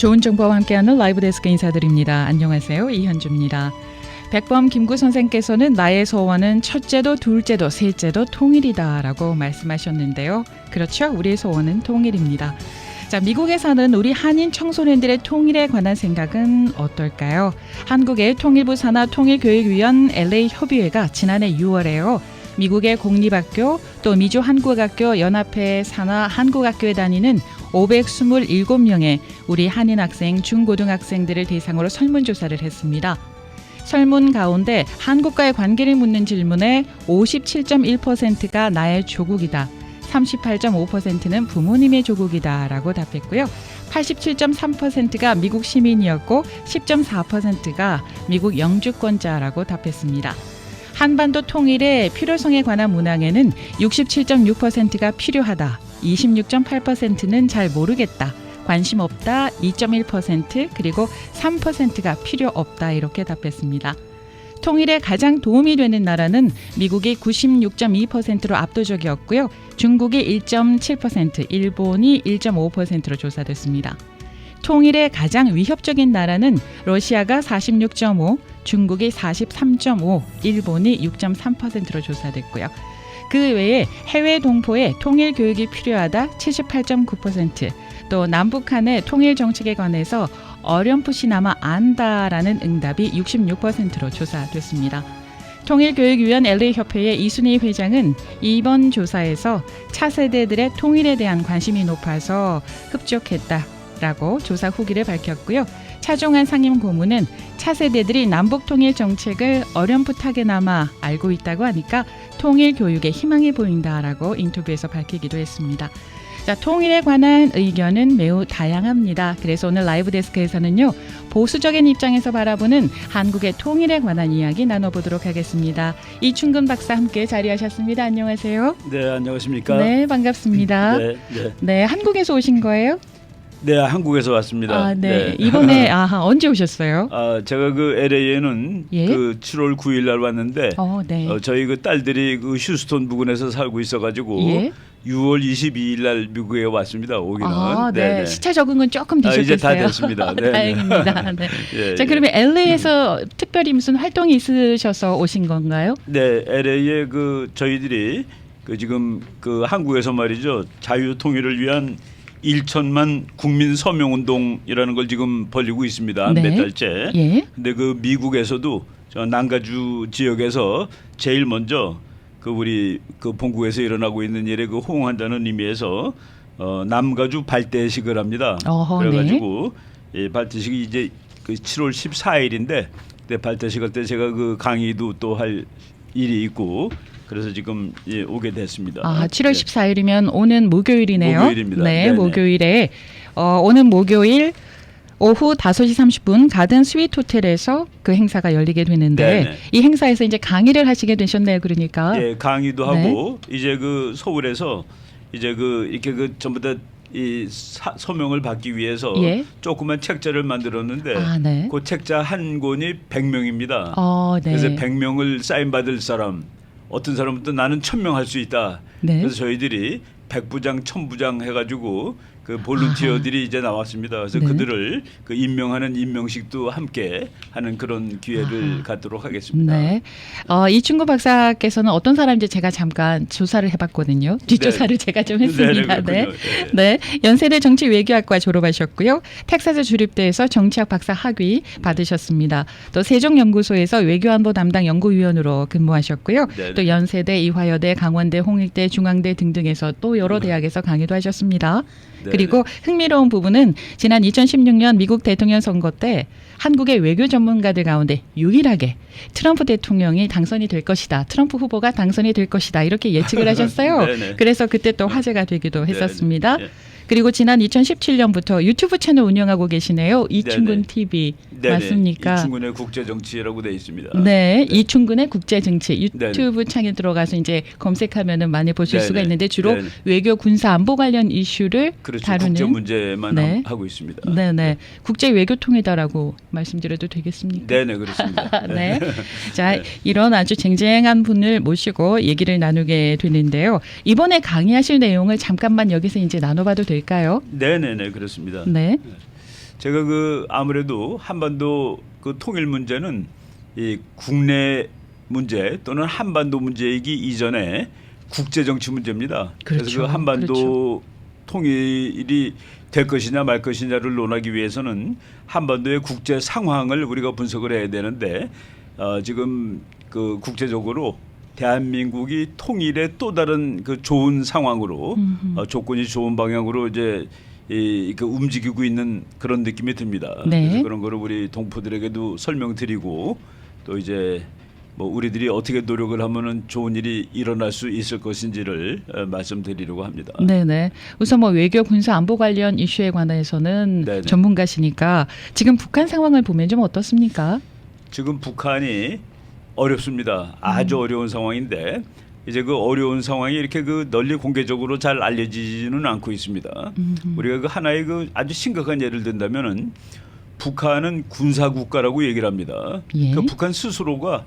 좋은 정보와 함께하는 라이브 데스크 인사드립니다. 안녕하세요. 이현주입니다. 백범 김구 선생께서는 나의 소원은 첫째도 둘째도 셋째도 통일이다라고 말씀하셨는데요. 그렇죠. 우리의 소원은 통일입니다. 자, 미국에 사는 우리 한인 청소년들의 통일에 관한 생각은 어떨까요? 한국의 통일부 산하 통일교육위원 LA 협의회가 지난해 6월에요. 미국의 공립학교 또 미주 한국학교 연합회 산하 한국학교에 다니는 527명의 우리 한인 학생 중고등학생들을 대상으로 설문조사를 했습니다. 설문 가운데 한국과의 관계를 묻는 질문에 57.1%가 나의 조국이다. 38.5%는 부모님의 조국이다 라고 답했고요. 87.3%가 미국 시민이었고 10.4%가 미국 영주권자라고 답했습니다. 한반도 통일의 필요성에 관한 문항에는 67.6%가 필요하다, 26.8%는 잘 모르겠다, 관심 없다 2.1%, 그리고 3%가 필요 없다 이렇게 답했습니다. 통일에 가장 도움이 되는 나라는 미국이 96.2%로 압도적이었고요. 중국이 1.7%, 일본이 1.5%로 조사됐습니다. 통일에 가장 위협적인 나라는 러시아가 46.5%, 중국이 43.5%, 일본이 6.3%로 조사됐고요. 그 외에 해외 동포의 통일 교육이 필요하다 78.9%, 또 남북한의 통일 정책에 관해서 어렴풋이나마 안다라는 응답이 66%로 조사됐습니다. 통일교육위원 LA협회의 이순희 회장은 이번 조사에서 차세대들의 통일에 대한 관심이 높아서 흡족했다라고 조사 후기를 밝혔고요. 차종환 상임고문은 차세대들이 남북통일 정책을 어렴풋하게나마 알고 있다고 하니까 통일교육에 희망이 보인다라고 인터뷰에서 밝히기도 했습니다. 자, 통일에 관한 의견은 매우 다양합니다. 그래서 오늘 라이브 데스크에서는요, 보수적인 입장에서 바라보는 한국의 통일에 관한 이야기 나눠보도록 하겠습니다. 이충근 박사 함께 자리하셨습니다. 안녕하세요. 네, 안녕하십니까? 네, 반갑습니다. 네, 한국에서 오신 거예요? 네, 한국에서 왔습니다. 아, 네. 이번에 언제 오셨어요? 제가 그 LA에는 예? 그 7월 9일 날 왔는데, 네. 저희 그 딸들이 그 휴스턴 부근에서 살고 있어가지고 예? 6월 22일 날 미국에 왔습니다. 오기는. 네. 시차 적응은 조금 되셨겠어요. 이제 다 됐습니다. 네. 다행입니다. 네. 예, 자, 그러면 LA에서 특별히 무슨 활동이 있으셔서 오신 건가요? 네, LA에 그 저희들이 그 지금 그 한국에서 말이죠, 자유 통일을 위한 1천만 국민 서명 운동이라는 걸 지금 벌이고 있습니다. 네. 몇 달째. 예. 근데 그 미국에서도 저 난가주 지역에서 제일 먼저 그 우리 그 본국에서 일어나고 있는 일에 그 호응한다는 의미에서 남가주 발대식을 합니다. 그래가지고 네. 발대식이 이제 그 7월 14일인데 그때 발대식 할 때 제가 그 강의도 또 할 일이 있고. 그래서 지금 오게 됐습니다. 7월 14일이면 오는 목요일이네요. 목요일입니다. 네, 네네. 목요일에 오는 목요일 오후 5시 30분 가든 스위트 호텔에서 그 행사가 열리게 되는데 네네. 이 행사에서 이제 강의를 하시게 되셨네요. 그러니까. 예, 강의도 하고 이제 그 서울에서 이제 그 이렇게 그 전부 다 이 서명을 받기 위해서 예? 조그만 책자를 만들었는데 네. 그 책자 한 권이 100명입니다. 네. 그래서 100명을 사인 받을 사람, 어떤 사람은 또 나는 1000명 할 수 있다. 네. 그래서 저희들이 100부장, 1000부장 해가지고 그 볼런티어들이 이제 나왔습니다. 그래서 네. 그들을 그 임명하는 임명식도 함께 하는 그런 기회를 갖도록 하겠습니다. 네. 이충근 박사께서는 어떤 사람인지 제가 잠깐 조사를 해봤거든요. 뒷조사를 제가 좀 했습니다. 네. 네. 연세대 정치외교학과 졸업하셨고요. 텍사스 주립대에서 정치학 박사 학위 받으셨습니다. 또 세종연구소에서 외교안보 담당 연구위원으로 근무하셨고요. 네네. 또 연세대, 이화여대, 강원대, 홍익대, 중앙대 등등에서 또 여러 대학에서 강의도 하셨습니다. 그리고 흥미로운 부분은 지난 2016년 미국 대통령 선거 때 한국의 외교 전문가들 가운데 유일하게 트럼프 대통령이 당선이 될 것이다. 트럼프 후보가 당선이 될 것이다. 이렇게 예측을 하셨어요. 그래서 그때 또 화제가 되기도 했었습니다. 그리고 지난 2017년부터 유튜브 채널 운영하고 계시네요. 이충근 TV 맞습니까? 이충근의 국제정치라고 되어 있습니다. 네, 이충근의 국제정치 유튜브 창에 들어가서 이제 검색하면은 많이 보실 수가 있는데 주로 외교, 군사, 안보 관련 이슈를 다루는 국제 문제만 하고 있습니다. 네네, 국제 외교 통일다라고 말씀드려도 되겠습니까? 네네, 그렇습니다. 네, 자 이런 아주 쟁쟁한 분을 모시고 얘기를 나누게 되는데요. 이번에 강의하실 내용을 잠깐만 여기서 이제 나눠봐도 될까요? 네네네, 그렇습니다. 네. 제가 그 아무래도 한반도 그 통일 문제는 이 국내 문제 또는 한반도 문제이기 이전에 국제 정치 문제입니다. 그렇죠. 그래서 그 한반도 그렇죠. 통일이 될 것이냐 말 것이냐를 논하기 위해서는 한반도의 국제 상황을 우리가 분석을 해야 되는데 지금 그 국제적으로 대한민국이 통일의 또 다른 그 좋은 상황으로 조건이 좋은 방향으로 이제 그 움직이고 있는 그런 느낌이 듭니다. 네. 그래서 그런 거를 우리 동포들에게도 설명드리고 또 이제 뭐 우리들이 어떻게 노력을 하면은 좋은 일이 일어날 수 있을 것인지를 말씀드리려고 합니다. 네네. 우선 뭐 외교, 군사, 안보 관련 이슈에 관해서는 네네. 전문가시니까 지금 북한 상황을 보면 좀 어떻습니까? 지금 북한이 어렵습니다. 아주 어려운 상황인데 이제 그 어려운 상황이 이렇게 그 널리 공개적으로 잘 알려지지는 않고 있습니다. 우리가 그 하나의 그 아주 심각한 예를 든다면은 북한은 군사 국가라고 얘기를 합니다. 예. 그 북한 스스로가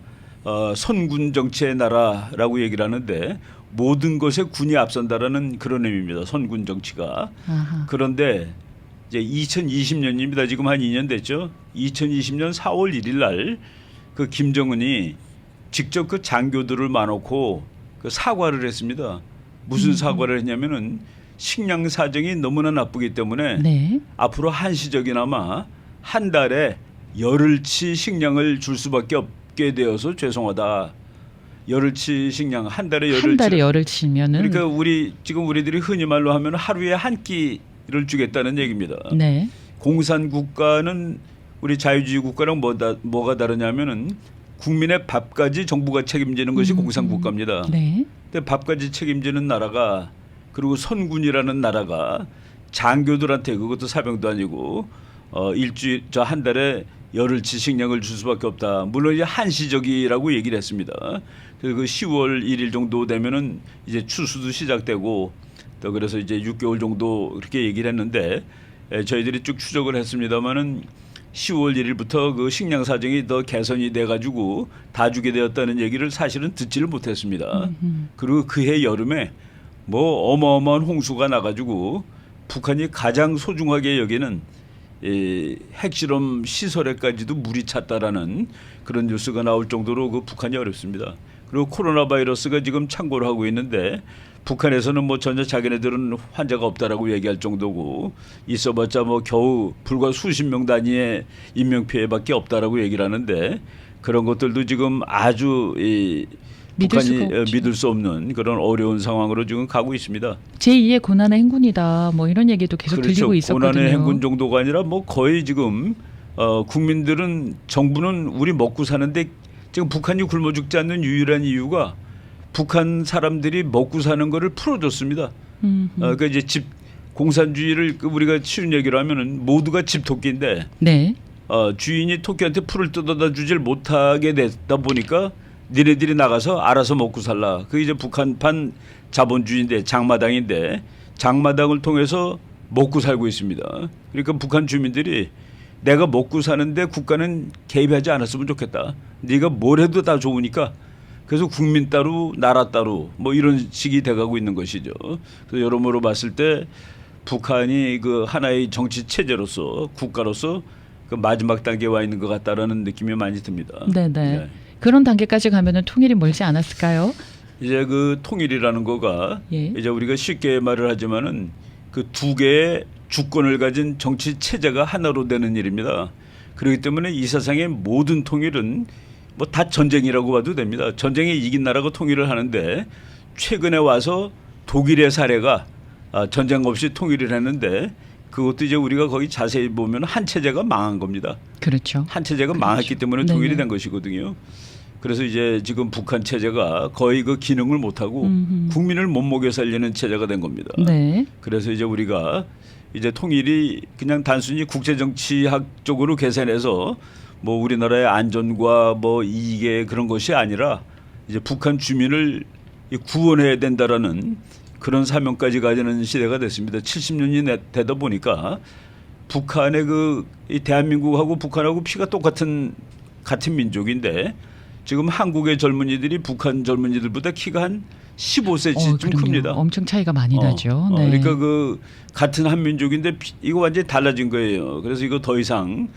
선군 정치의 나라라고 얘기를 하는데 모든 것에 군이 앞선다라는 그런 의미입니다. 선군 정치가. 아하. 그런데 이제 2020년입니다. 지금 한 2년 됐죠. 2020년 4월 1일 날 그 김정은이 직접 그 장교들을 마놓고 그 사과를 했습니다. 무슨 사과를 했냐면은 식량 사정이 너무나 나쁘기 때문에 네. 앞으로 한시적이나마 한 달에 열흘치 식량을 줄 수밖에 없게 되어서 죄송하다. 열흘치 식량 한 달에 열흘치. 한 달에 열을 치면은 그러니까 지금 우리들이 흔히 말로 하면 하루에 한 끼를 주겠다는 얘기입니다. 네. 공산 국가는 우리 자유주의 국가랑 뭐가 다르냐면은 국민의 밥까지 정부가 책임지는 것이 공산 국가입니다. 네. 근데 밥까지 책임지는 나라가 그리고 선군이라는 나라가 장교들한테 그것도 사병도 아니고 일주일 저 한 달에 열흘치 식량을 줄 수밖에 없다. 물론 이제 한시적이라고 얘기를 했습니다. 그래서 그 10월 1일 정도 되면은 이제 추수도 시작되고 또 그래서 이제 6개월 정도 그렇게 얘기를 했는데 저희들이 쭉 추적을 했습니다마는 10월 1일부터 그 식량 사정이 더 개선이 돼 가지고 다 주게 되었다는 얘기를 사실은 듣지를 못했습니다. 그리고 그해 여름에 뭐 어마어마한 홍수가 나 가지고 북한이 가장 소중하게 여기는 이 핵실험 시설에까지도 물이 찼다라는 그런 뉴스가 나올 정도로 그 북한이 어렵습니다. 그리고 코로나 바이러스가 지금 창궐을 하고 있는데 북한에서는 뭐 전혀 자기네들은 환자가 없다라고 얘기할 정도고 있어봤자 뭐 겨우 불과 수십 명 단위의 인명 피해밖에 없다라고 얘기를 하는데 그런 것들도 지금 아주 북한이 믿을 수 없는 그런 어려운 상황으로 지금 가고 있습니다. 제2의 고난의 행군이다. 뭐 이런 얘기도 계속 그렇죠. 들리고 있었거든요. 고난의 행군 정도가 아니라 뭐 거의 지금 국민들은 정부는 우리 먹고 사는데 지금 북한이 굶어 죽지 않는 유일한 이유가 북한 사람들이 먹고 사는 거를 풀어줬습니다. 그러니까 이제 공산주의를 우리가 쉬운 얘기로 하면은 모두가 집토끼인데 네. 주인이 토끼한테 풀을 뜯어다 주질 못하게 됐다 보니까 니네들이 나가서 알아서 먹고 살라. 그게 이제 북한판 자본주의인데 장마당인데 장마당을 통해서 먹고 살고 있습니다. 그러니까 북한 주민들이 내가 먹고 사는데 국가는 개입하지 않았으면 좋겠다. 네가 뭘 해도 다 좋으니까 그래서 국민 따로 나라 따로 뭐 이런 식이 돼가고 있는 것이죠. 그래서 여러모로 봤을 때 북한이 그 하나의 정치 체제로서 국가로서 그 마지막 단계에 와 있는 것 같다라는 느낌이 많이 듭니다. 네네. 네. 그런 단계까지 가면은 통일이 멀지 않았을까요? 이제 그 통일이라는 거가 예. 이제 우리가 쉽게 말을 하지만은 그 두 개의 주권을 가진 정치 체제가 하나로 되는 일입니다. 그렇기 때문에 이 세상의 모든 통일은 뭐 다 전쟁이라고 봐도 됩니다. 전쟁에 이긴 나라가 통일을 하는데 최근에 와서 독일의 사례가 전쟁 없이 통일을 했는데 그것도 이제 우리가 거기 자세히 보면 한 체제가 망한 겁니다. 그렇죠. 한 체제가 그렇죠. 망했기 때문에 통일이 네네. 된 것이거든요. 그래서 이제 지금 북한 체제가 거의 그 기능을 못하고 국민을 못 먹여 살리는 체제가 된 겁니다. 네. 그래서 이제 우리가 이제 통일이 그냥 단순히 국제정치학적으로 계산해서 뭐 우리나라의 안전과 뭐 이익의 그런 것이 아니라 이제 북한 주민을 구원해야 된다라는 그런 사명까지 가지는 시대가 됐습니다. 70년이 되다 보니까 북한의 이 대한민국하고 북한하고 피가 같은 민족인데 지금 한국의 젊은이들이 북한 젊은이들보다 키가 한 15cm쯤 그럼요. 큽니다. 엄청 차이가 많이 나죠. 네. 그러니까 그 같은 한민족인데 이거 완전히 달라진 거예요. 그래서 이거 더 이상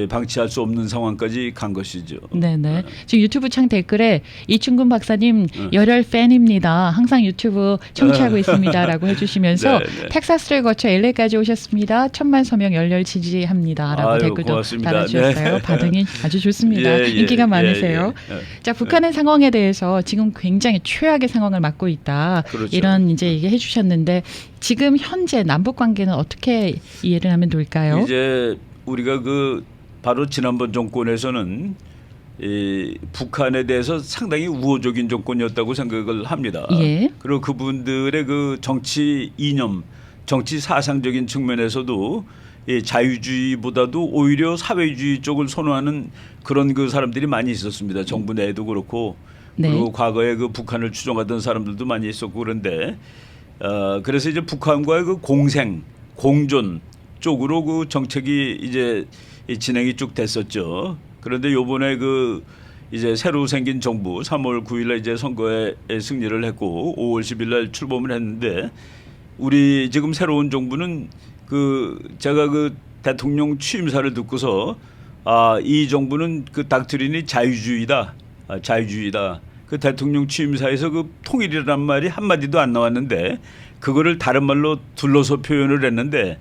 방치할 수 없는 상황까지 간 것이죠. 네네. 지금 유튜브 창 댓글에 이충근 박사님 열혈 팬입니다. 항상 유튜브 청취하고 있습니다라고 해주시면서 네. 텍사스를 거쳐 LA까지 오셨습니다. 1000만 서명 열렬 지지합니다라고 아유, 댓글도 고맙습니다. 달아주셨어요. 네. 반응이 아주 좋습니다. 인기가 많으세요. 자, 북한의 상황에 대해서 지금 굉장히 최악의 상황을 맞고 있다. 그렇죠. 이런 이제 얘기해 주셨는데 지금 현재 남북 관계는 어떻게 이해를 하면 될까요? 이제 우리가 그 바로 지난번 정권에서는 이 북한에 대해서 상당히 우호적인 정권이었다고 생각을 합니다. 예. 그리고 그분들의 그 정치 이념, 정치 사상적인 측면에서도 이 자유주의보다도 오히려 사회주의 쪽을 선호하는 그런 그 사람들이 많이 있었습니다. 정부 내에도 그렇고 네. 그리고 과거에 그 북한을 추종하던 사람들도 많이 있었고 그런데 그래서 이제 북한과의 그 공생, 공존 쪽으로 그 정책이 이제 진행이 쭉 됐었죠. 그런데 요번에 그 이제 새로 생긴 정부 3월 9일에 이제 선거에 승리를 했고 5월 10일 날 출범을 했는데 우리 지금 새로운 정부는 그 제가 그 대통령 취임사를 듣고서 이 정부는 그 닥트린이 자유주의다. 자유주의다. 그 대통령 취임사에서 그 통일이란 말이 한마디도 안 나왔는데 그거를 다른 말로 둘러서 표현을 했는데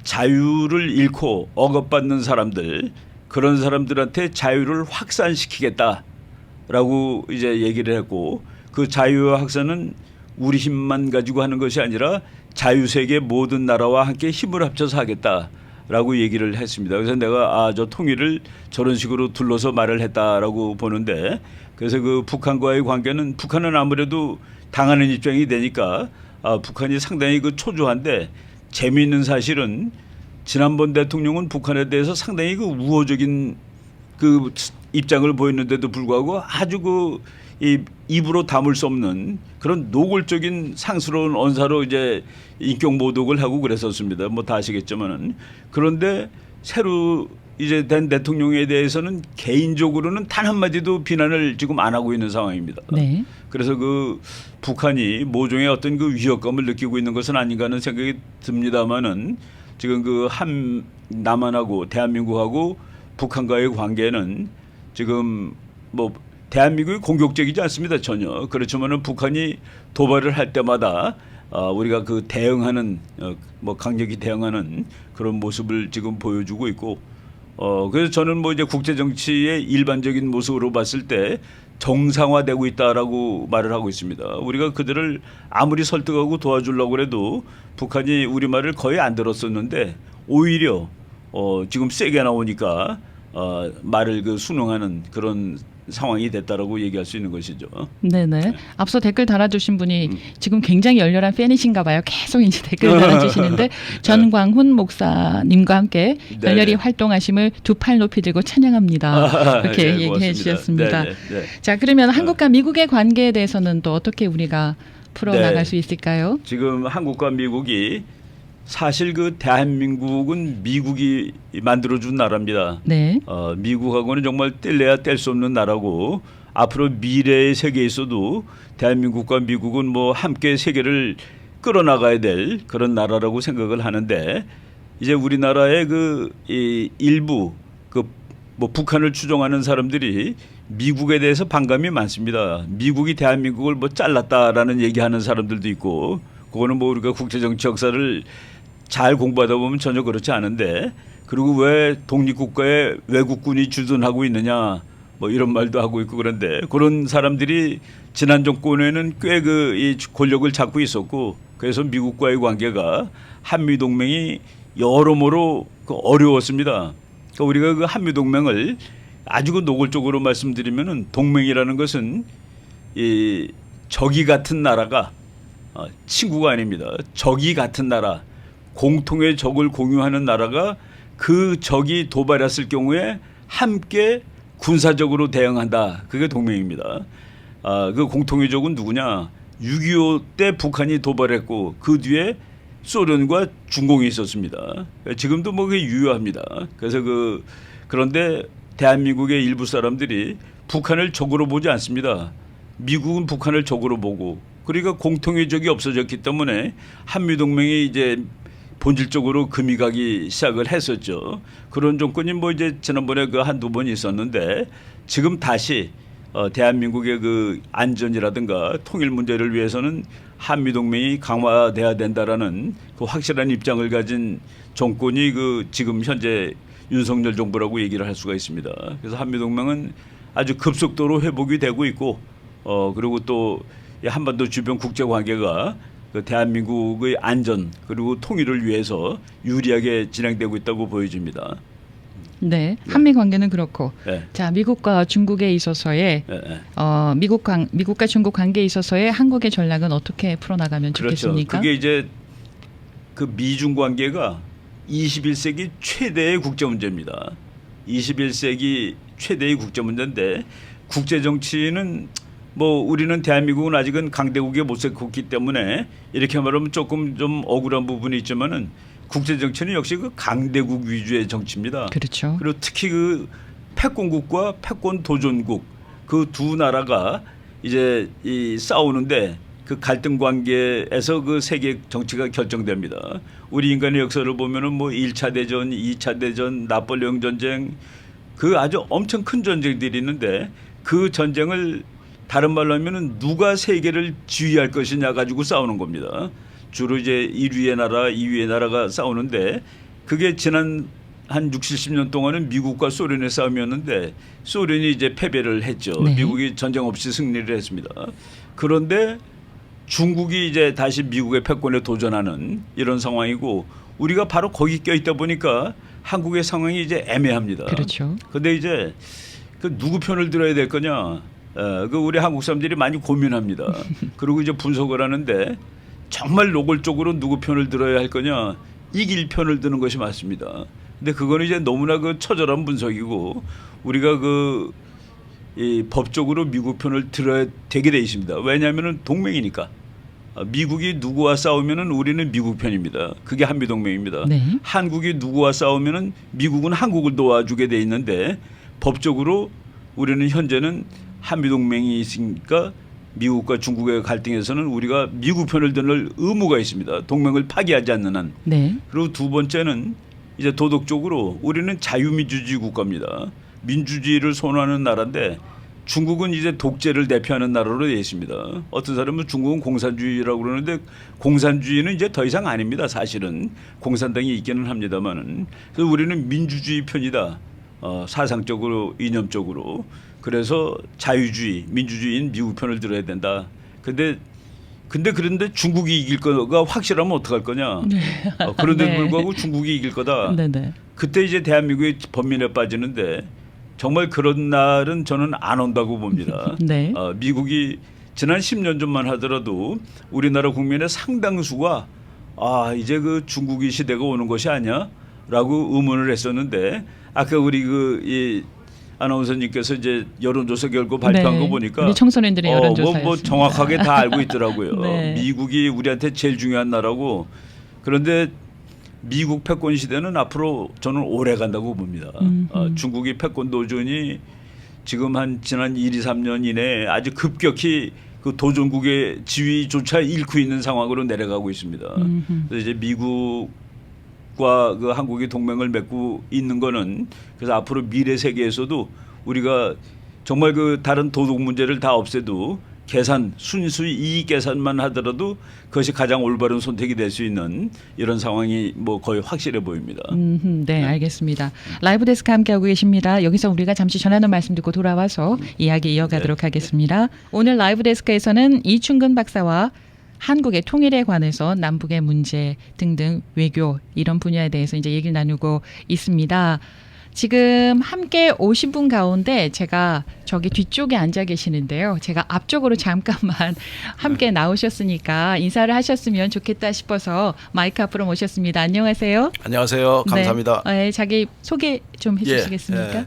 자유를 잃고 억압받는 사람들 그런 사람들한테 자유를 확산시키겠다라고 이제 얘기를 했고 그 자유와 확산은 우리 힘만 가지고 하는 것이 아니라 자유세계 모든 나라와 함께 힘을 합쳐서 하겠다라고 얘기를 했습니다. 그래서 내가 저 통일을 저런 식으로 둘러서 말을 했다라고 보는데 그래서 그 북한과의 관계는 북한은 아무래도 당하는 입장이 되니까 북한이 상당히 그 초조한데 재미있는 사실은 지난번 대통령은 북한에 대해서 상당히 그 우호적인 그 입장을 보였는데도 불구하고 아주 그 입으로 담을 수 없는 그런 노골적인 상스러운 언사로 이제 인격 모독을 하고 그랬었습니다. 뭐 다 아시겠지만은 그런데 새로 이제 된 대통령에 대해서는 개인적으로는 단 한마디도 비난을 지금 안 하고 있는 상황입니다. 네. 그래서 그 북한이 모종의 어떤 그 위협감을 느끼고 있는 것은 아닌가 하는 생각이 듭니다만은 지금 그 남한하고 대한민국하고 북한과의 관계는 지금 뭐 대한민국이 공격적이지 않습니다. 전혀. 그렇지만은 북한이 도발을 할 때마다 우리가 그 대응하는 뭐 강력히 대응하는 그런 모습을 지금 보여주고 있고 그래서 저는 뭐 이제 국제 정치의 일반적인 모습으로 봤을 때 정상화되고 있다라고 말을 하고 있습니다. 우리가 그들을 아무리 설득하고 도와주려고 해도 북한이 우리 말을 거의 안 들었었는데 오히려 지금 세게 나오니까 말을 그 순응하는 그런 상황이 됐다라고 얘기할 수 있는 것이죠. 네네. 앞서 댓글 달아주신 분이 지금 굉장히 열렬한 팬이신가 봐요. 계속 이제 댓글 달아주시는데 전광훈 목사님과 함께 열렬히 활동하심을 두 팔 높이 들고 찬양합니다. 이렇게 네, 얘기해 주셨습니다. 네. 자, 그러면 한국과 미국의 관계에 대해서는 또 어떻게 우리가 풀어나갈 수 있을까요? 지금 한국과 미국이 사실 그 대한민국은 미국이 만들어준 나라입니다. 네. 미국하고는 정말 뗄래야 뗄 수 없는 나라고 앞으로 미래의 세계에 있어도 대한민국과 미국은 뭐 함께 세계를 끌어나가야 될 그런 나라라고 생각을 하는데 이제 우리나라의 그 일부 그 뭐 북한을 추종하는 사람들이 미국에 대해서 반감이 많습니다. 미국이 대한민국을 뭐 잘랐다라는 얘기하는 사람들도 있고 그거는 뭐 우리가 국제정치 역사를 잘 공부하다 보면 전혀 그렇지 않은데 그리고 왜 독립국가에 외국군이 주둔하고 있느냐 뭐 이런 말도 하고 있고 그런데 그런 사람들이 지난 정권에는 꽤 이 권력을 잡고 있었고 그래서 미국과의 관계가 한미동맹이 여러모로 어려웠습니다. 그러니까 우리가 그 한미동맹을 아주 그 노골적으로 말씀드리면은 동맹이라는 것은 이 적이 같은 나라가 친구가 아닙니다. 적이 같은 나라, 공통의 적을 공유하는 나라가 그 적이 도발했을 경우에 함께 군사적으로 대응한다. 그게 동맹입니다. 그 공통의 적은 누구냐? 6.25 때 북한이 도발했고 그 뒤에 소련과 중공이 있었습니다. 지금도 뭐 그게 유효합니다. 그래서 그런데 대한민국의 일부 사람들이 북한을 적으로 보지 않습니다. 미국은 북한을 적으로 보고 그러니까 공통의 적이 없어졌기 때문에 한미동맹이 이제 본질적으로 금이 가기 시작을 했었죠. 그런 정권이 뭐 이제 지난번에 그 한두 번 있었는데 지금 다시 대한민국의 그 안전이라든가 통일 문제를 위해서는 한미동맹이 강화돼야 된다라는 그 확실한 입장을 가진 정권이 그 지금 현재 윤석열 정부라고 얘기를 할 수가 있습니다. 그래서 한미동맹은 아주 급속도로 회복이 되고 있고 그리고 또 한반도 주변 국제 관계가 그 대한민국의 안전 그리고 통일을 위해서 유리하게 진행되고 있다고 보여집니다. 네, 한미 관계는 그렇고, 네. 자 미국과 중국에 있어서의 미국과 중국 관계에 있어서의 한국의 전략은 어떻게 풀어나가면 좋겠습니까? 그게 이제 그 미중 관계가 21세기 최대의 국제 문제입니다. 21세기 최대의 국제 문제인데 국제 정치는 뭐 우리는 대한민국은 아직은 강대국에 못 속했기 때문에 이렇게 말하면 조금 좀 억울한 부분이 있지만은 국제 정치는 역시 그 강대국 위주의 정치입니다. 그렇죠. 그리고 특히 그 패권국과 패권 도전국 그 두 나라가 이제 이 싸우는데 그 갈등 관계에서 그 세계 정치가 결정됩니다. 우리 인간의 역사를 보면은 뭐 1차 대전, 2차 대전, 나폴레옹 전쟁 그 아주 엄청 큰 전쟁들이 있는데 그 전쟁을 다른 말로 하면은 누가 세계를 지휘할 것이냐 가지고 싸우는 겁니다. 주로 이제 1위의 나라, 2위의 나라가 싸우는데 그게 지난 한 60, 70년 동안은 미국과 소련의 싸움이었는데 소련이 이제 패배를 했죠. 네. 미국이 전쟁 없이 승리를 했습니다. 그런데 중국이 이제 다시 미국의 패권에 도전하는 이런 상황이고 우리가 바로 거기 껴있다 보니까 한국의 상황이 이제 애매합니다. 그렇죠. 근데 이제 그 누구 편을 들어야 될 거냐? 그 우리 한국 사람들이 많이 고민합니다. 그리고 이제 분석을 하는데 정말 노골적으로 누구 편을 들어야 할 거냐? 이길 편을 드는 것이 맞습니다. 근데 그거는 이제 너무나 그 처절한 분석이고 우리가 이 법적으로 미국 편을 들어야 되게 돼 있습니다. 왜냐하면은 동맹이니까. 미국이 누구와 싸우면은 우리는 미국 편입니다. 그게 한미동맹입니다. 네. 한국이 누구와 싸우면은 미국은 한국을 도와주게 돼 있는데 법적으로 우리는 현재는 한미동맹이 있으니까 미국과 중국의 갈등에서는 우리가 미국 편을 들 의무가 있습니다. 동맹을 파기하지 않는 한. 네. 그리고 두 번째는 이제 도덕적으로 우리는 자유민주주의 국가입니다. 민주주의를 선호하는 나라인데 중국은 이제 독재를 대표하는 나라로 되어 있습니다. 어떤 사람은 중국은 공산주의라고 그러는데 공산주의는 이제 더 이상 아닙니다. 사실은 공산당이 있기는 합니다만은 그래서 우리는 민주주의 편이다. 사상적으로 이념적으로 그래서 자유주의, 민주주의인 미국 편을 들어야 된다. 그런데 중국이 이길 거가 확실하면 어떡할 거냐. 네. 그런데도 네. 불구하고 중국이 이길 거다. 네네. 그때 이제 대한민국이 번민에 빠지는데 정말 그런 날은 저는 안 온다고 봅니다. 네. 미국이 지난 10년 전만 하더라도 우리나라 국민의 상당수가 이제 그 중국이 시대가 오는 것이 아니야라고 의문을 했었는데 아까 우리 이 아나운서님께서 이제 여론조사 결과 발표한 네. 거 보니까 우리 청소년들의 여론조사였습니다. 뭐 정확하게 다 알고 있더라고요. 네. 미국이 우리한테 제일 중요한 나라고 그런데 미국 패권 시대는 앞으로 저는 오래 간다고 봅니다. 중국이 패권 도전이 지금 지난 1, 2, 3년 이내에 아주 급격히 그 도전국의 지위조차 잃고 있는 상황으로 내려가고 있습니다. 그래서 이제 미국과 그 한국이 동맹을 맺고 있는 거는 그래서 앞으로 미래 세계에서도 우리가 정말 그 다른 도덕 문제를 다 없애도 계산, 순수히 이익 계산만 하더라도 그것이 가장 올바른 선택이 될 수 있는 이런 상황이 뭐 거의 확실해 보입니다. 네, 알겠습니다. 라이브 데스크 함께하고 계십니다. 여기서 우리가 잠시 전하는 말씀 듣고 돌아와서 이야기 이어가도록 하겠습니다. 오늘 라이브 데스크에서는 이충근 박사와 한국의 통일에 관해서 남북의 문제 등등 외교 이런 분야에 대해서 이제 얘기를 나누고 있습니다. 지금 함께 오신 분 가운데 제가 저기 뒤쪽에 앉아 계시는데요. 제가 앞쪽으로 잠깐만 함께 나오셨으니까 인사를 하셨으면 좋겠다 싶어서 마이크 앞으로 모셨습니다. 안녕하세요. 안녕하세요. 감사합니다. 네, 자기 소개 좀 해주시겠습니까? 예.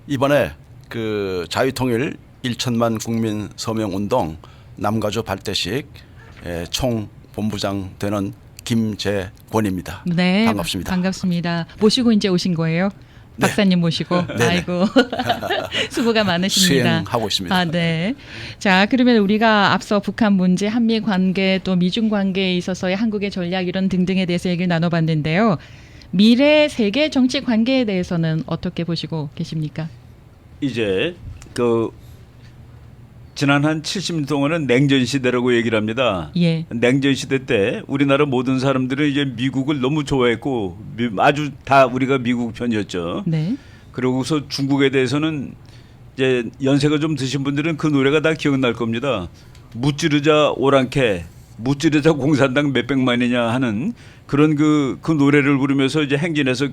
이번에 그 자유통일 1천만 국민 서명운동 남가주 발대식 총본부장 되는 김재권입니다. 네, 반갑습니다. 반갑습니다. 모시고 이제 오신 거예요? 박사님 모시고 아이고 수고가 많으십니다. 수행하고 있습니다. 아, 네. 자, 그러면 우리가 앞서 북한 문제, 한미 관계 또 미중 관계에 있어서의 한국의 전략 이런 등등에 대해서 얘기를 나눠봤는데요. 미래 세계 정치 관계에 대해서는 어떻게 보시고 계십니까? 이제 그 지난 한 70년 동안은 냉전 시대라고 얘기를 합니다. 예. 냉전 시대 때 우리나라 모든 사람들은 이제 미국을 너무 좋아했고 아주 다 우리가 미국 편이었죠. 네. 그러고서 중국에 대해서는 이제 연세가 좀 드신 분들은 그 노래가 다 기억날 겁니다. 무찌르자 오랑캐, 무찌르자 공산당 몇백만이냐 하는 그런 그 노래를 부르면서 이제 행진해서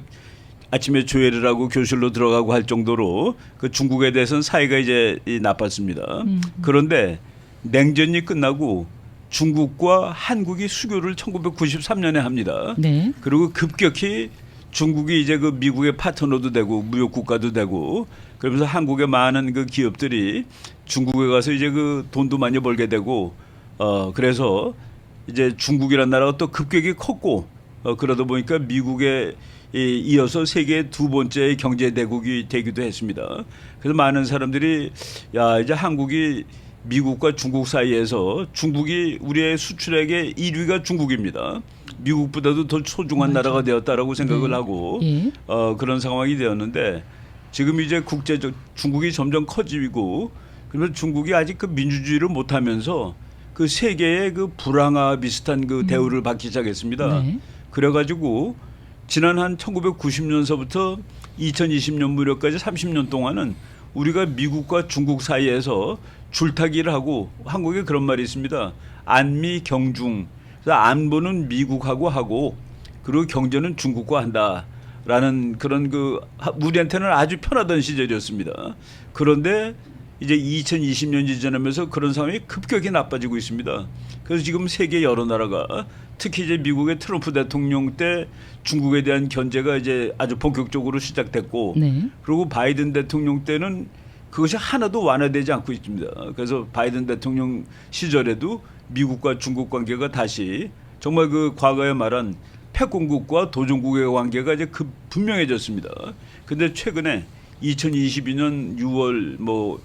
아침에 조회를 하고 교실로 들어가고 할 정도로 그 중국에 대해서는 사이가 이제 나빴습니다. 그런데 냉전이 끝나고 중국과 한국이 수교를 1993년에 합니다. 네. 그리고 급격히 중국이 이제 그 미국의 파트너도 되고 무역 국가도 되고 그러면서 한국의 많은 그 기업들이 중국에 가서 이제 그 돈도 많이 벌게 되고 그래서 이제 중국이라는 나라가 또 급격히 컸고 그러다 보니까 미국에 이어서 세계 두 번째 경제 대국이 되기도 했습니다. 그래서 많은 사람들이 야 이제 한국이 미국과 중국 사이에서 중국이 우리의 수출액의 1위가 중국입니다. 미국보다도 더 소중한 맞아. 나라가 되었다라고 생각을 네. 하고 예. 그런 상황이 되었는데 지금 이제 국제적 중국이 점점 커지고 그러면 중국이 아직 그 민주주의를 못하면서 그 세계의 그 불황화 비슷한 그 대우를 받기 시작했습니다. 네. 그래가지고 지난 한 1990년서부터 2020년 무렵까지 30년 동안은 우리가 미국과 중국 사이에서 줄타기를 하고 한국에 그런 말이 있습니다. 안미 경중. 그래서 안보는 미국하고 하고 그리고 경제는 중국과 한다라는 그런 그 우리한테는 아주 편하던 시절이었습니다. 그런데 이제 2020년 지나면서 그런 상황이 급격히 나빠지고 있습니다. 그래서 지금 세계 여러 나라가 특히 이제 미국의 트럼프 대통령 때 중국에 대한 견제가 이제 아주 본격적으로 시작됐고 네. 그리고 바이든 대통령 때는 그것이 하나도 완화되지 않고 있습니다. 그래서 바이든 대통령 시절에도 미국과 중국 관계가 다시 정말 그 과거에 말한 패권국과 도전국의 관계가 이제 분명해졌습니다. 그런데 최근에 2022년 6월 뭐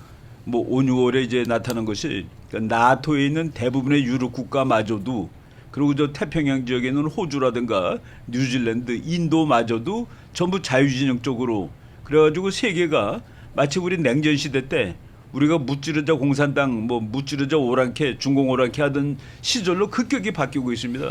5, 6월에 이제 나타난 것이 그러니까 나토에 있는 대부분의 유럽 국가마저도 그리고 저 태평양 지역에 있는 호주라든가 뉴질랜드, 인도마저도 전부 자유진영 쪽으로 그래가지고 세계가 마치 우리 냉전 시대 때 우리가 무찌르자 공산당, 뭐 무찌르자 오랑캐, 중공 오랑캐 하던 시절로 급격히 바뀌고 있습니다.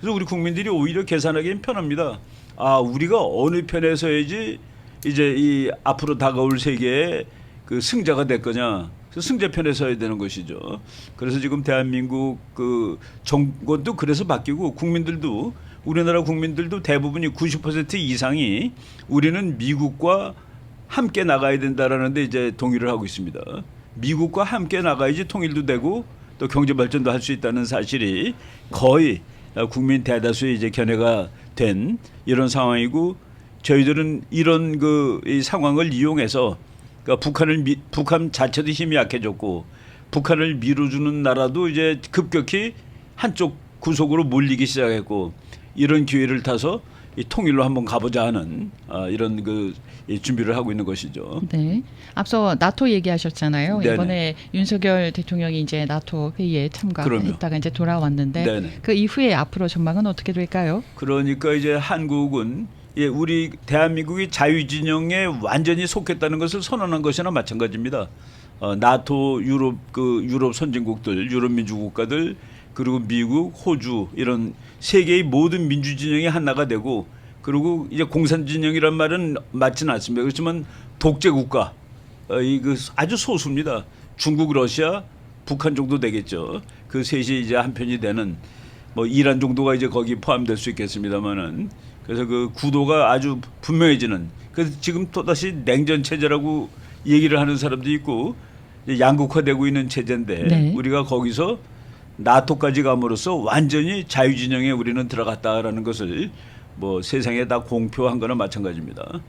그래서 우리 국민들이 오히려 계산하기엔 편합니다. 아, 우리가 어느 편에 서야지 이제 이 앞으로 다가올 세계에 그 승자가 될 거냐. 그래서 승자편에 서야 되는 것이죠. 그래서 지금 대한민국 그 정권도 그래서 바뀌고 국민들도 우리나라 국민들도 대부분이 90% 이상이 우리는 미국과 함께 나가야 된다라는 데 이제 동의를 하고 있습니다. 미국과 함께 나가야지 통일도 되고 또 경제 발전도 할 수 있다는 사실이 거의 국민 대다수의 이제 견해가 된 이런 상황이고 저희들은 이런 이 상황을 이용해서 그러니까 북한 자체도 힘이 약해졌고 북한을 밀어주는 나라도 이제 급격히 한쪽 구석으로 몰리기 시작했고 이런 기회를 타서 이 통일로 한번 가보자 하는 이런 이 준비를 하고 있는 것이죠. 네. 앞서 나토 얘기하셨잖아요. 네네. 이번에 윤석열 대통령이 이제 나토 회의에 참가했다가 이제 돌아왔는데 네네. 그 이후에 앞으로 전망은 어떻게 될까요? 그러니까 이제 한국은 우리 대한민국이 자유진영에 완전히 속했다는 것을 선언한 것이나 마찬가지입니다. 나토 유럽 선진국들, 유럽 민주국가들 그리고 미국, 호주 이런 세계의 모든 민주진영이 하나가 되고 그리고 이제 공산진영이란 말은 맞지는 않습니다. 그렇지만 독재국가 아주 소수입니다. 중국, 러시아, 북한 정도 되겠죠. 그 셋이 이제 한 편이 되는 뭐 이란 정도가 이제 거기 포함될 수 있겠습니다만은 그래서 그 구도가 아주 분명해지는 그래서 지금 또다시 냉전 체제라고 얘기를 하는 사람도 있고 양극화되고 있는 체제인데 네. 우리가 거기서 나토까지 감으로써 완전히 자유진영에 우리는 들어갔다라는 것을 뭐 세상에 다 공표한 거나 마찬가지입니다.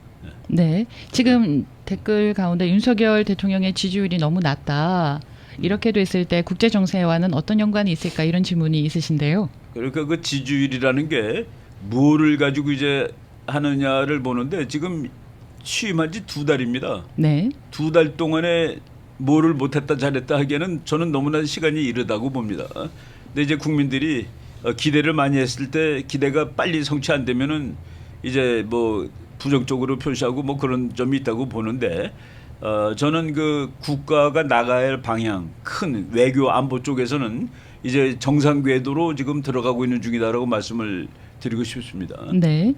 네. 지금 댓글 가운데 윤석열 대통령의 지지율이 너무 낮다. 이렇게 됐을 때 국제 정세와는 어떤 연관이 있을까 이런 질문이 있으신데요. 그러니까 그 지지율이라는 게 뭐를 가지고 이제 하느냐를 보는데 지금 취임한 지 2달입니다. 네. 2달 동안에 뭐를 못했다 잘했다 하기에는 저는 너무나 시간이 이르다고 봅니다. 근데 이제 국민들이 기대를 많이 했을 때 기대가 빨리 성취 안 되면은 이제 뭐 부정적으로 표시하고 뭐 그런 점이 있다고 보는데 저는 그 국가가 나가야 할 방향 큰 외교 안보 쪽에서는 이제 정상 궤도로 지금 들어가고 있는 중이다라고 말씀을 드리고 싶습니다. 네.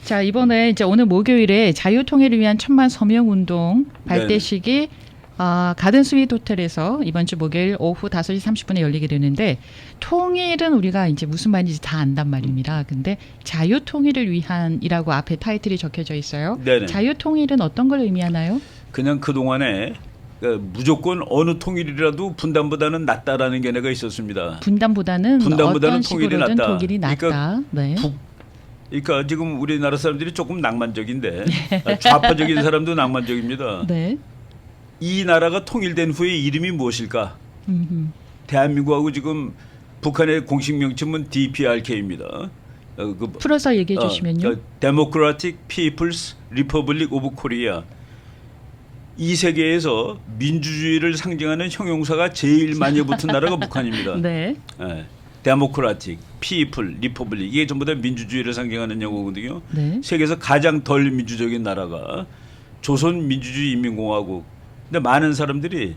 자, 이번에 이제 오늘 목요일에 자유통일을 위한 천만 서명 운동 발대식이 가든 스윗 호텔에서 이번 주 목요일 오후 5시 30분에 열리게 되는데 통일은 우리가 이제 무슨 말인지 다 안단 말입니다. 근데 자유통일을 위한이라고 앞에 타이틀이 적혀져 있어요. 네네. 자유통일은 어떤 걸 의미하나요? 그냥 그동안에 무조건 어느 통일이라도 분단보다는 낫다라는 견해가 있었습니다. 분단보다는 어떤 통일이 식으로든 낫다. 독일이 낫다. 그러니까 네. 그러니까 지금 우리나라 사람들이 조금 낭만적인데 좌파적인 사람도 낭만적입니다. 네. 이 나라가 통일된 후에 이름이 무엇일까? 음흠. 대한민국하고 지금 북한의 공식 명칭은 DPRK입니다. 풀어서 얘기해 주시면요. Democratic People's Republic of Korea. 이 세계에서 민주주의를 상징하는 형용사가 제일 많이 붙은 나라가 북한입니다. 네. 데모크라틱, 피플, 리퍼블릭 이게 전부 다 민주주의를 상징하는 용어거든요. 네. 세계에서 가장 덜 민주적인 나라가 조선민주주의인민공화국. 근데 많은 사람들이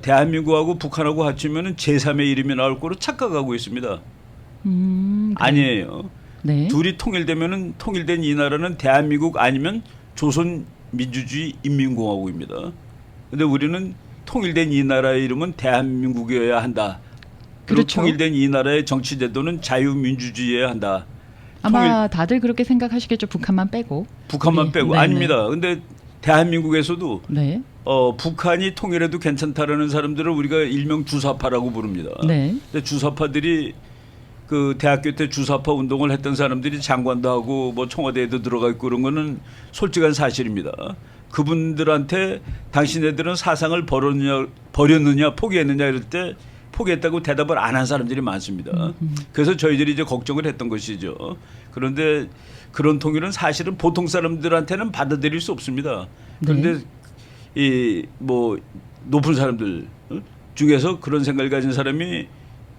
대한민국하고 북한하고 합치면 제3의 이름이 나올 거로 착각하고 있습니다. 그래요. 아니에요. 네. 둘이 통일되면은 통일된 이 나라는 대한민국 아니면 조선민주주의인민공화국입니다. 근데 우리는 통일된 이 나라의 이름은 대한민국이어야 한다. 그리고 그렇죠. 통일된 이 나라의 정치 제도는 자유민주주의여야 한다. 아마 다들 그렇게 생각하시겠죠. 북한만 빼고. 북한만 빼고 네네. 아닙니다. 근데 대한민국에서도 네. 북한이 통일해도 괜찮다라는 사람들을 우리가 일명 주사파라고 부릅니다. 네. 근데 주사파들이 그 대학교 때 주사파 운동을 했던 사람들이 장관도 하고 뭐 청와대에도 들어가 있고 그런 거는 솔직한 사실입니다. 그분들한테 당신네들은 사상을 버렸느냐 포기했느냐 이럴 때 포기했다고 대답을 안 한 사람들이 많습니다. 그래서 저희들이 이제 걱정을 했던 것이죠. 그런데 그런 통일은 사실은 보통 사람들한테는 받아들일 수 없습니다. 그런데 이 뭐 높은 사람들 중에서 그런 생각을 가진 사람이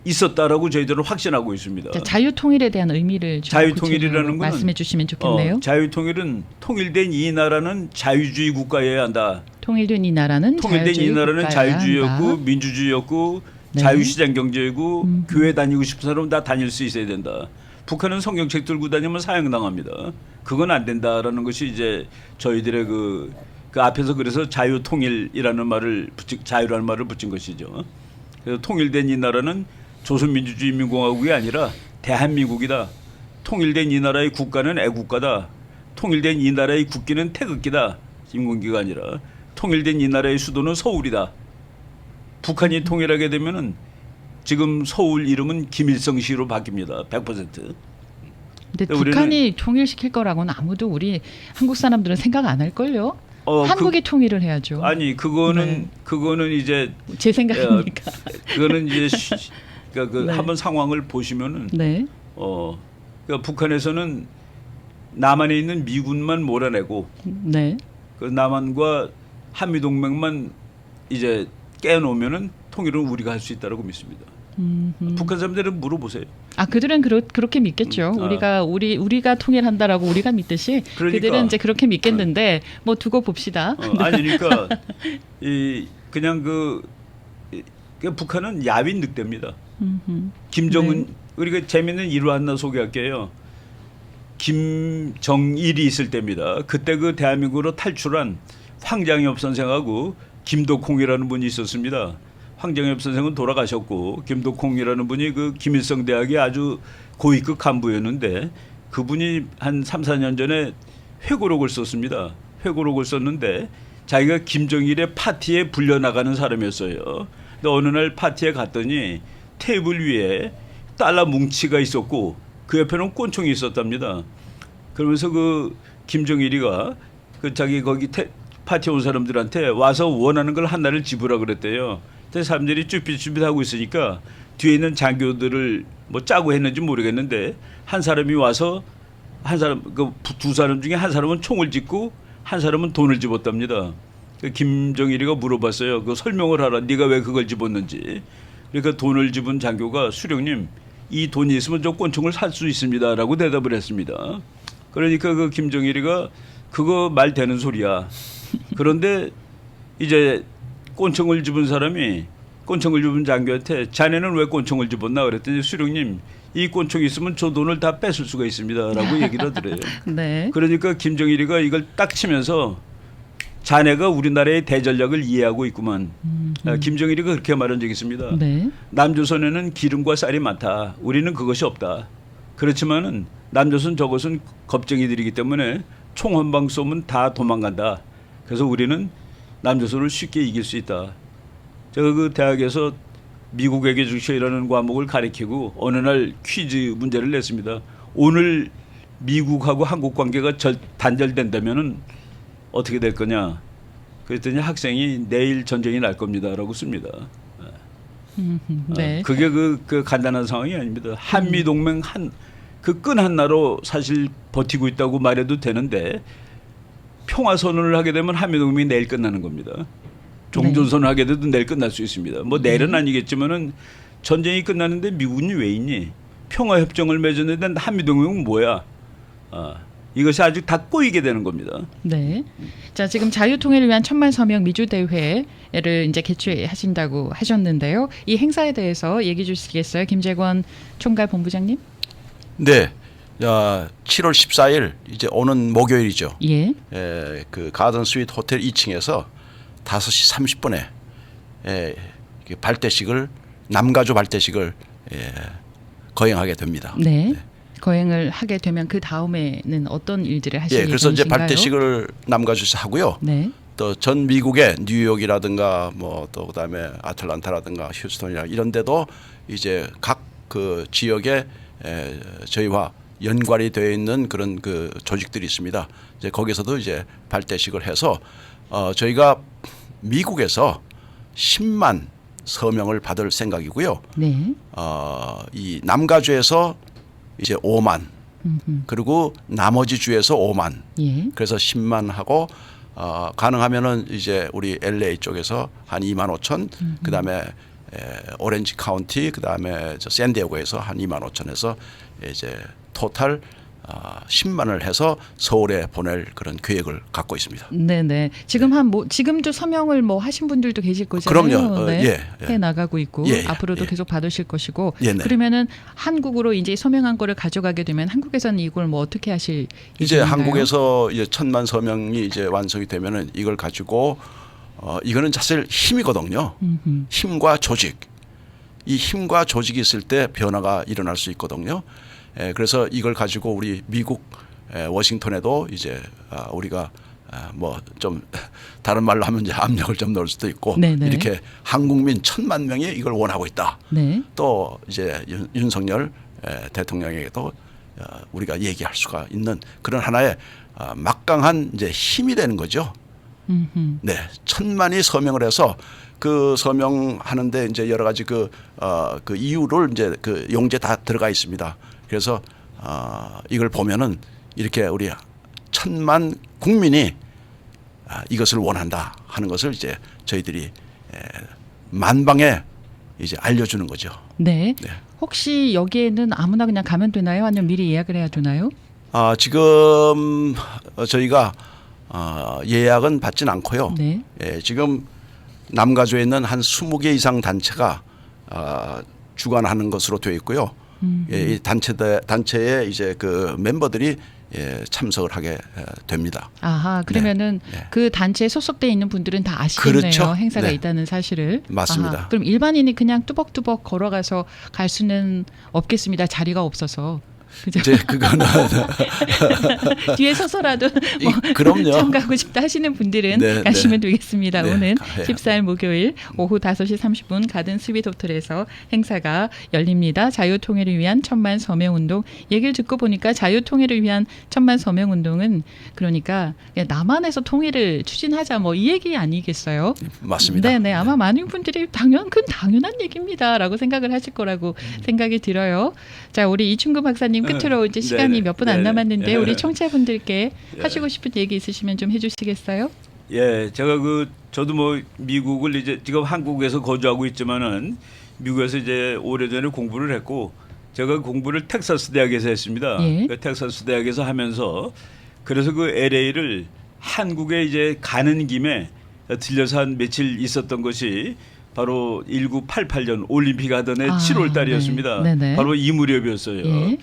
있었다라고 저희들은 확신하고 있습니다. 자, 자유통일에 대한 의미를 좀 자유통일이라는 구체적으로 거는 말씀해 주시면 좋겠네요. 자유통일은 통일된 이 나라는 자유주의 국가여야 한다. 통일된 이 나라는 통일된 이 나라는 자유주의였고 민주주의였고 네. 자유시장 경제이고 교회 다니고 싶은 사람은 다 다닐 수 있어야 된다. 북한은 성경책 들고 다니면 사형당합니다. 그건 안 된다라는 것이 이제 저희들의 그 앞에서 그래서 자유통일이라는 말을 자유라는 말을 붙인 것이죠. 그래서 통일된 이 나라는 조선민주주의인민공화국이 아니라 대한민국이다. 통일된 이 나라의 국가는 애국가다. 통일된 이 나라의 국기는 태극기다. 인공기가 아니라 통일된 이 나라의 수도는 서울이다. 북한이 통일하게 되면은 지금 서울 이름은 김일성시로 바뀝니다. 100%. 근데 북한이 통일시킬 거라고는 아무도 우리 한국 사람들은 생각 안 할 걸요. 한국이 통일을 해야죠. 아니 그거는 이제 제 생각이니까. 그거는 이제 그러니까 네. 한번 상황을 보시면은 네. 그러니까 북한에서는 남한에 있는 미군만 몰아내고 네. 그 남한과 한미 동맹만 이제 깨놓으면은 통일은 우리가 할 수 있다라고 믿습니다. 북한 사람들은 물어보세요. 그들은 그렇게 믿겠죠. 우리가 통일한다라고 우리가 믿듯이 그러니까. 그들은 이제 그렇게 믿겠는데 뭐 두고 봅시다. 아니 그러니까 그냥 북한은 야윈 늑대입니다. 김정은 우리가 재밌는 일화 하나 소개할게요. 김정일이 있을 때입니다. 그때 그 대한민국으로 탈출한 황장엽 선생하고 김덕홍이라는 분이 있었습니다. 황장엽 선생은 돌아가셨고 김덕홍이라는 분이 그 김일성 대학의 아주 고위급 간부였는데 그분이 한 3, 4년 전에 회고록을 썼습니다. 회고록을 썼는데 자기가 김정일의 파티에 불려나가는 사람이었어요. 근데 어느 날 파티에 갔더니 테이블 위에 달러 뭉치가 있었고 그 옆에는 꼰총이 있었답니다. 그러면서 그 김정일이가 그 자기 거기 파티에 온 사람들한테 와서 원하는 걸 하나를 집으라 그랬대요. 근데 사람들이 쭈삣쭈삣하고 있으니까 뒤에 있는 장교들을 뭐 짜고 했는지 모르겠는데 한 사람이 와서 두 사람 중에 한 사람은 총을 짚고 한 사람은 돈을 집었답니다. 그 김정일이가 물어봤어요. 그 설명을 하라. 네가 왜 그걸 집었는지. 그러니까 돈을 집은 장교가 수령님 이 돈이 있으면 저 권총을 살 수 있습니다라고 대답을 했습니다. 그러니까 그 김정일이가 그거 말 되는 소리야. 그런데 이제 권총을 집은 사람이 권총을 집은 장교한테 자네는 왜 권총을 집었나 그랬더니 수령님 이 권총이 있으면 저 돈을 다 뺏을 수가 있습니다라고 얘기를 하더래요. 네. 그러니까 김정일이가 이걸 딱 치면서 자네가 우리나라의 대전략을 이해하고 있구만. 김정일이가 그렇게 말한 적이 있습니다. 네. 남조선에는 기름과 쌀이 많다. 우리는 그것이 없다. 그렇지만은 남조선 저것은 겁쟁이들이기 때문에 총 한 방 쏘면 다 도망간다. 그래서 우리는 남조선을 쉽게 이길 수 있다. 제가 그 대학에서 미국 외교 정책이라는 과목을 가르치고 어느 날 퀴즈 문제를 냈습니다. 오늘 미국하고 한국 관계가 단절된다면은 어떻게 될 거냐? 그랬더니 학생이 내일 전쟁이 날 겁니다라고 씁니다. 네. 그게 그 간단한 상황이 아닙니다. 한미 동맹 그 끈 하나로 사실 버티고 있다고 말해도 되는데 평화 선언을 하게 되면 한미 동맹이 내일 끝나는 겁니다. 종전 선언하게 돼도 내일 끝날 수 있습니다. 뭐 내일은 아니겠지만은 전쟁이 끝나는데 미국은 왜 있니? 평화 협정을 맺었는데 한미 동맹은 뭐야? 이것이 아주 다 꼬이게 되는 겁니다. 네. 자, 지금 자유통일을 위한 천만 서명 미주 대회를 이제 개최하신다고 하셨는데요. 이 행사에 대해서 얘기해 주시겠어요? 김재권 총괄 본부장님? 네. 7월 14일 이제 오는 목요일이죠. 예. 그 가든 스위트 호텔 2층에서 5시 30분에 발대식을 남가주 발대식을 거행하게 됩니다. 네. 거행을 하게 되면 그 다음에는 어떤 일들을 하실 예정이신가요? 그래서 이제 발대식을 남가주에서 하고요. 네. 또 전 미국의 뉴욕이라든가 뭐 또 그다음에 아틀란타라든가 휴스턴이라 이런 데도 이제 각 그 지역에 저희와 연관이 되어 있는 그런 그 조직들이 있습니다. 이제 거기서도 이제 발대식을 해서 저희가 미국에서 10만 서명을 받을 생각이고요. 네. 이 남가주에서 이제 5만 그리고 나머지 주에서 5만 예. 그래서 10만 하고 가능하면은 이제 우리 LA 쪽에서 한 2만 5천 그다음에 오렌지 카운티 그다음에 저 샌디에고에서 한 2만 5천에서 이제 토탈 10만을 해서 서울에 보낼 그런 계획을 갖고 있습니다. 네네. 지금 지금도 서명을 뭐 하신 분들도 계실 거잖아요. 그럼요. 네. 해 나가고 있고 앞으로도 계속 받으실 것이고. 그러면은 한국으로 이제 서명한 거를 가져가게 되면 한국에서는 이걸 뭐 어떻게 하실 이제 예정인가요? 한국에서 이제 1,000만 서명이 이제 완성이 되면은 이걸 가지고 이거는 사실 힘이거든요. 힘과 조직. 이 힘과 조직이 있을 때 변화가 일어날 수 있거든요. 그래서 이걸 가지고 우리 미국 워싱턴에도 이제 우리가 뭐 좀 다른 말로 하면 이제 압력을 좀 넣을 수도 있고 네네. 이렇게 한국민 1,000만 명이 이걸 원하고 있다. 네. 또 이제 윤석열 대통령에게도 우리가 얘기할 수가 있는 그런 하나의 막강한 이제 힘이 되는 거죠. 네, 1,000만이 서명을 해서 그 서명하는데 이제 여러 가지 그 이유를 이제 그 용제 다 들어가 있습니다. 그래서 이걸 보면은 이렇게 우리 1,000만 국민이 이것을 원한다 하는 것을 이제 저희들이 만방에 이제 알려주는 거죠. 네. 네. 혹시 여기에는 아무나 그냥 가면 되나요? 아니면 미리 예약을 해야 되나요? 지금 저희가 예약은 받진 않고요. 네. 지금 남가주에 있는 한 20개 이상 단체가 주관하는 것으로 되어 있고요. 이 단체에 이제 그 멤버들이 참석을 하게 됩니다. 아하, 그러면은 네. 그 단체에 소속돼 있는 분들은 다 아시겠네요. 그렇죠. 행사가 네. 있다는 사실을. 맞습니다. 아하, 그럼 일반인이 그냥 뚜벅뚜벅 걸어가서 갈 수는 없겠습니다. 자리가 없어서. 그죠? 이제 그거는 뒤에 서서라도 뭐 그럼요. 참가하고 싶다 하시는 분들은 네, 가시면 네. 되겠습니다. 네, 오늘 가야 14일 목요일 오후 5시 30분 가든 스윗 호텔에서 행사가 열립니다. 자유통일을 위한 1,000만 서명운동. 얘기를 듣고 보니까 자유통일을 위한 1,000만 서명운동은 그러니까 남한에서 통일을 추진하자 뭐 이 얘기 아니겠어요? 맞습니다. 네네. 아마 많은 분들이 당연한 얘기입니다라고 생각을 하실 거라고 생각이 들어요. 자, 우리 이충구 박사님 목사님 끝으로 이제 시간이 네네. 몇 분 안 네네. 남았는데 우리 청취자분들께 예. 하시고 싶은 얘기 있으시면 좀 해주시겠어요? 예, 제가 저도 뭐 미국을 이제 지금 한국에서 거주하고 있지만은 미국에서 이제 오래전에 공부를 했고 제가 공부를 텍사스 대학에서 했습니다. 예. 그 텍사스 대학에서 하면서 그래서 그 LA를 한국에 이제 가는 김에 들려서 한 며칠 있었던 것이 바로 1988년 올림픽 하던 해 7월 달이었습니다. 네. 네네. 바로 이 무렵이었어요. 예.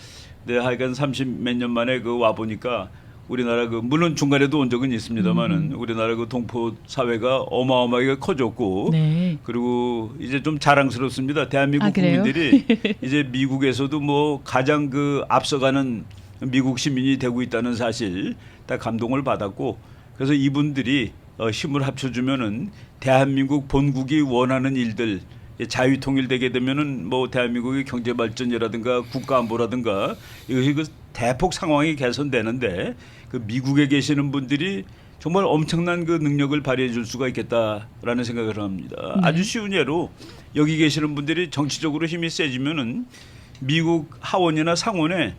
네, 하여간 30 몇 년 만에 와 보니까 우리나라 물론 중간에도 온 적은 있습니다만은 우리나라 동포 사회가 어마어마하게 커졌고 네. 그리고 이제 좀 자랑스럽습니다. 대한민국 그래요? 국민들이 이제 미국에서도 뭐 가장 앞서가는 미국 시민이 되고 있다는 사실 다 감동을 받았고 그래서 이분들이 힘을 합쳐주면은 대한민국 본국이 원하는 일들 자유 통일되게 되면은 뭐 대한민국의 경제 발전이라든가 국가 안보라든가 이것이 대폭 상황이 개선되는데 그 미국에 계시는 분들이 정말 엄청난 그 능력을 발휘해 줄 수가 있겠다라는 생각을 합니다. 네. 아주 쉬운 예로 여기 계시는 분들이 정치적으로 힘이 세지면은 미국 하원이나 상원에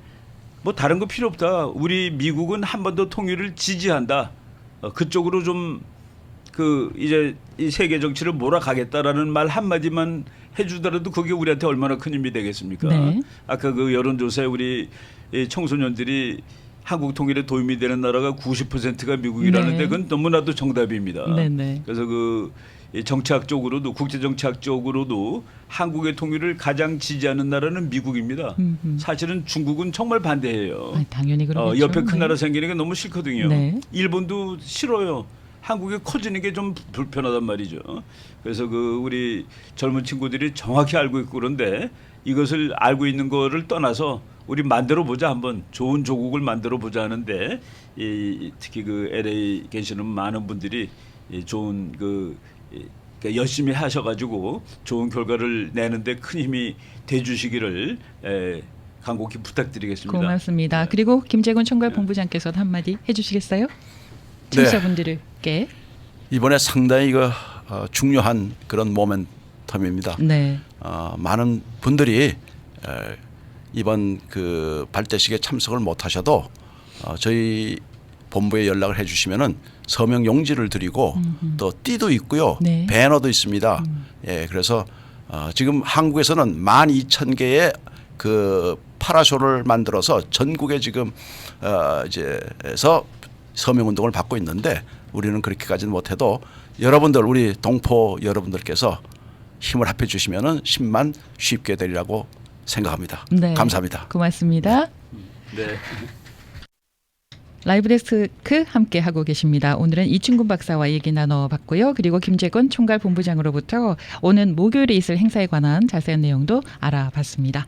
뭐 다른 거 필요 없다. 우리 미국은 한 번 더 통일을 지지한다. 그쪽으로 좀 이제 이 세계 정치를 몰아가겠다라는 말 한마디만 해주더라도 그게 우리한테 얼마나 큰 힘이 되겠습니까? 네. 아까 그 여론조사에 우리 이 청소년들이 한국 통일에 도움이 되는 나라가 90%가 미국이라는데 네. 그건 너무나도 정답입니다. 네네. 그래서 이 정치학적으로도 국제정치학적으로도 한국의 통일을 가장 지지하는 나라는 미국입니다. 사실은 중국은 정말 반대해요. 당연히 그렇죠. 옆에 큰 나라 생기는 게 너무 싫거든요. 네. 일본도 싫어요. 한국에 커지는 게 좀 불편하단 말이죠. 그래서 우리 젊은 친구들이 정확히 알고 있고 그런데 이것을 알고 있는 거를 떠나서 우리 만들어 보자 한번 좋은 조국을 만들어 보자 하는데 특히 LA 계시는 많은 분들이 좋은 그러니까 열심히 하셔가지고 좋은 결과를 내는데 큰 힘이 돼주시기를 간곡히 부탁드리겠습니다. 고맙습니다. 네. 그리고 김재곤 총괄 본부장께서도 한마디 해주시겠어요? 청취자분들께. 이번에 상당히 중요한 그런 모멘텀입니다. 네. 많은 분들이 이번 발대식에 참석을 못하셔도 저희 본부에 연락을 해주시면은 서명 용지를 드리고 또 띠도 있고요, 네. 배너도 있습니다. 예, 그래서 지금 한국에서는 12,000개의 파라쇼를 만들어서 전국에 지금 이제서 서명 운동을 받고 있는데 우리는 그렇게까지는 못해도 여러분들 우리 동포 여러분들께서 힘을 합해 주시면은 10만 쉽게 되리라고 생각합니다. 네. 감사합니다. 고맙습니다. 네. 라이브 데스크 함께 하고 계십니다. 오늘은 이충근 박사와 얘기 나눠봤고요. 그리고 김재곤 총괄 본부장으로부터 오는 목요일에 있을 행사에 관한 자세한 내용도 알아봤습니다.